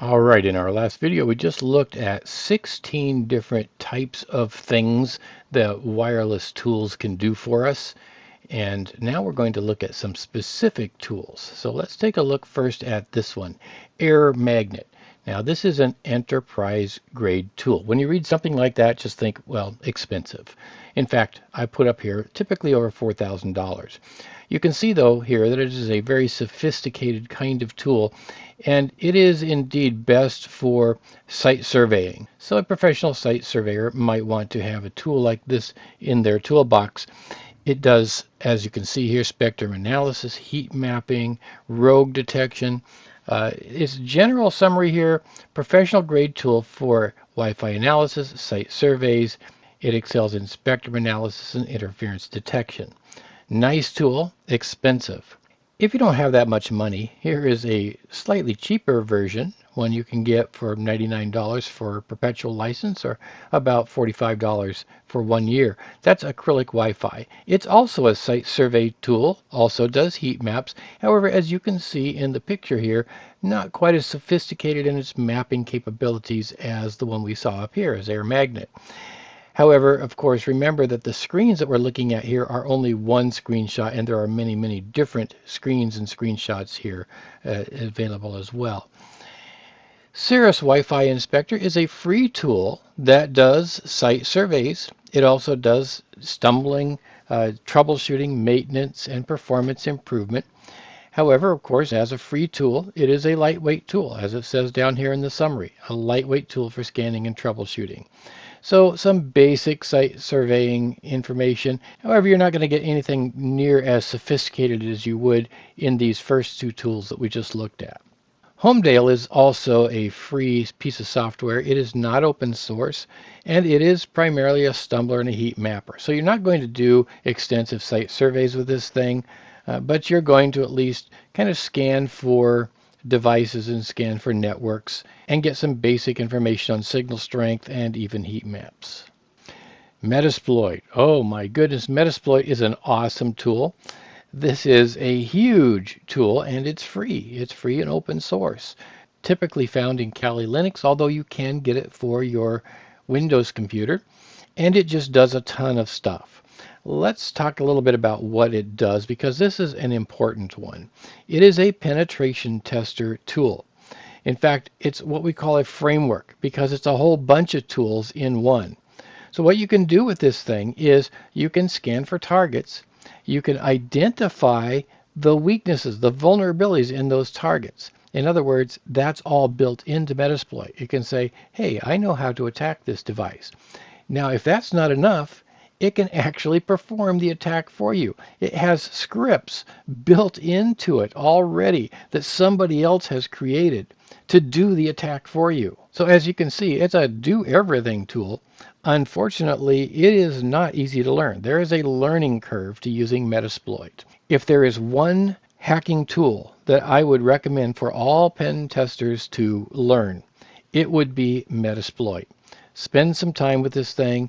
All right, in our last video, we just looked at 16 different types of things that wireless tools can do for us. And now we're going to look at some specific tools. So let's take a look first at this one, air magnet. Now this is an enterprise grade tool. When you read something like that, just think, well, expensive. In fact, I put up here typically over $4,000. You can see though here that it is a very sophisticated kind of tool, and it is indeed best for site surveying. So a professional site surveyor might want to have a tool like this in their toolbox. It does, as you can see here, spectrum analysis, heat mapping, rogue detection. Its general summary here, professional grade tool for Wi-Fi analysis, site surveys. It excels in spectrum analysis and interference detection. Nice tool, expensive. If you don't have that much money, here is a slightly cheaper version, one you can get for $99 for a perpetual license or about $45 for 1 year. That's acrylic Wi-Fi. It's also a site survey tool, also does heat maps. However, as you can see in the picture here, not quite as sophisticated in its mapping capabilities as the one we saw up here as air magnet. However, of course, remember that the screens that we're looking at here are only one screenshot, and there are many, many different screens and screenshots here available as well. CIS Wi-Fi Inspector is a free tool that does site surveys. It also does stumbling, troubleshooting, maintenance, and performance improvement. However, of course, as a free tool, it is a lightweight tool, as it says down here in the summary, a lightweight tool for scanning and troubleshooting. So some basic site surveying information. However, you're not going to get anything near as sophisticated as you would in these first two tools that we just looked at. Homedale is also a free piece of software. It is not open source, and it is primarily a stumbler and a heat mapper. So you're not going to do extensive site surveys with this thing, but you're going to at least kind of scan for devices and scan for networks and get some basic information on signal strength and even heat maps. Metasploit. Oh my goodness, Metasploit is an awesome tool. This is a huge tool and it's free. It's free and open source. Typically found in Kali Linux, although you can get it for your Windows computer. And it just does a ton of stuff. Let's talk a little bit about what it does, because this is an important one. It is a penetration tester tool. In fact, it's what we call a framework because it's a whole bunch of tools in one. So what you can do with this thing is you can scan for targets. You can identify the weaknesses, the vulnerabilities in those targets. In other words, that's all built into Metasploit. It can say, hey, I know how to attack this device. Now, if that's not enough, it can actually perform the attack for you. It has scripts built into it already that somebody else has created to do the attack for you. So as you can see, it's a do-everything tool. Unfortunately, it is not easy to learn. There is a learning curve to using Metasploit. If there is one hacking tool that I would recommend for all pen testers to learn, it would be Metasploit. Spend some time with this thing,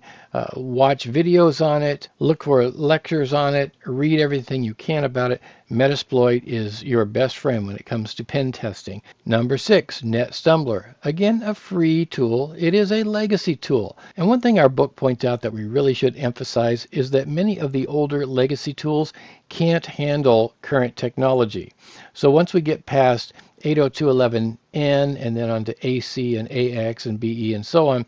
watch videos on it, look for lectures on it, read everything you can about it. Metasploit is your best friend when it comes to pen testing. Number 6, NetStumbler. Again, a free tool. It is a legacy tool. And one thing our book points out that we really should emphasize is that many of the older legacy tools can't handle current technology. So once we get past 802.11n and then on to AC and AX and BE and so on,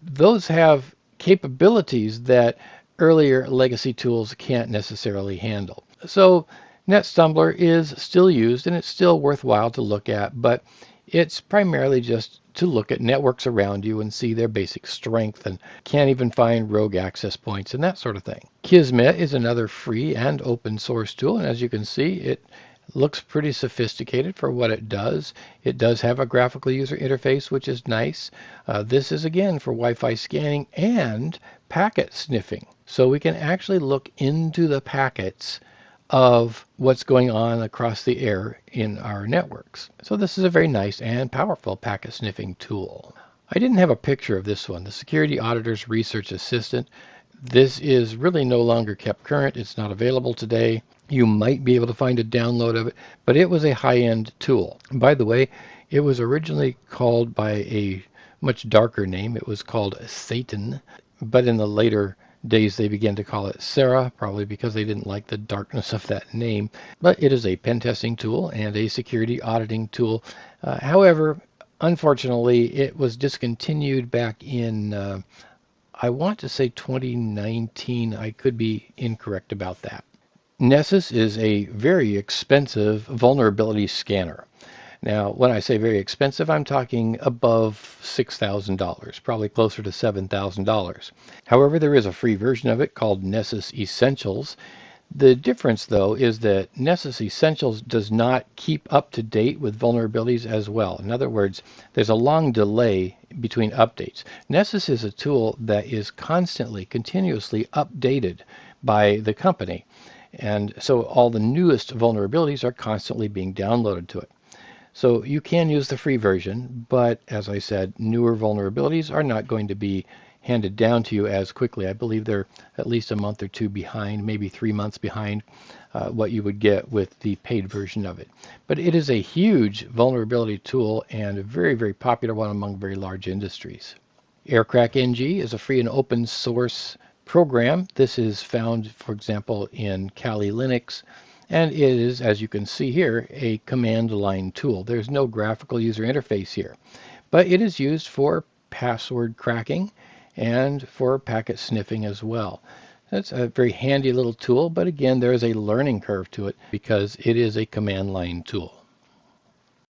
those have capabilities that earlier legacy tools can't necessarily handle. So NetStumbler is still used and it's still worthwhile to look at, but it's primarily just to look at networks around you and see their basic strength, and can't even find rogue access points and that sort of thing. Kismet is another free and open source tool, and as you can see, it looks pretty sophisticated for what it does. It does have a graphical user interface, which is nice. This is again for Wi-Fi scanning and packet sniffing. So we can actually look into the packets of what's going on across the air in our networks. So this is a very nice and powerful packet sniffing tool. I didn't have a picture of this one, the Security Auditor's Research Assistant. This is really no longer kept current. It's not available today. You might be able to find a download of it, but it was a high-end tool. By the way, It was originally called by a much darker name. It was called Satan, but in the later days they began to call it Sarah, probably because they didn't like the darkness of that name. But it is a pen testing tool and a security auditing tool. However, unfortunately, it was discontinued back in, I want to say 2019. I could be incorrect about that. Nessus is a very expensive vulnerability scanner. Now, when I say very expensive, I'm talking above $6,000, probably closer to $7,000. However, there is a free version of it called Nessus Essentials. The difference, though, is that Nessus Essentials does not keep up to date with vulnerabilities as well. In other words, there's a long delay between updates. Nessus is a tool that is constantly, continuously updated by the company. And so all the newest vulnerabilities are constantly being downloaded to it. So you can use the free version, but as I said, newer vulnerabilities are not going to be handed down to you as quickly. I believe they're at least a month or two behind, maybe 3 months behind what you would get with the paid version of it. But it is a huge vulnerability tool and a very, very popular one among very large industries. AirCrackNG is a free and open source program. This is found, for example, in Kali Linux, and it is, as you can see here, a command line tool. There's no graphical user interface here, but it is used for password cracking and for packet sniffing as well. That's a very handy little tool, but again, there is a learning curve to it because it is a command line tool.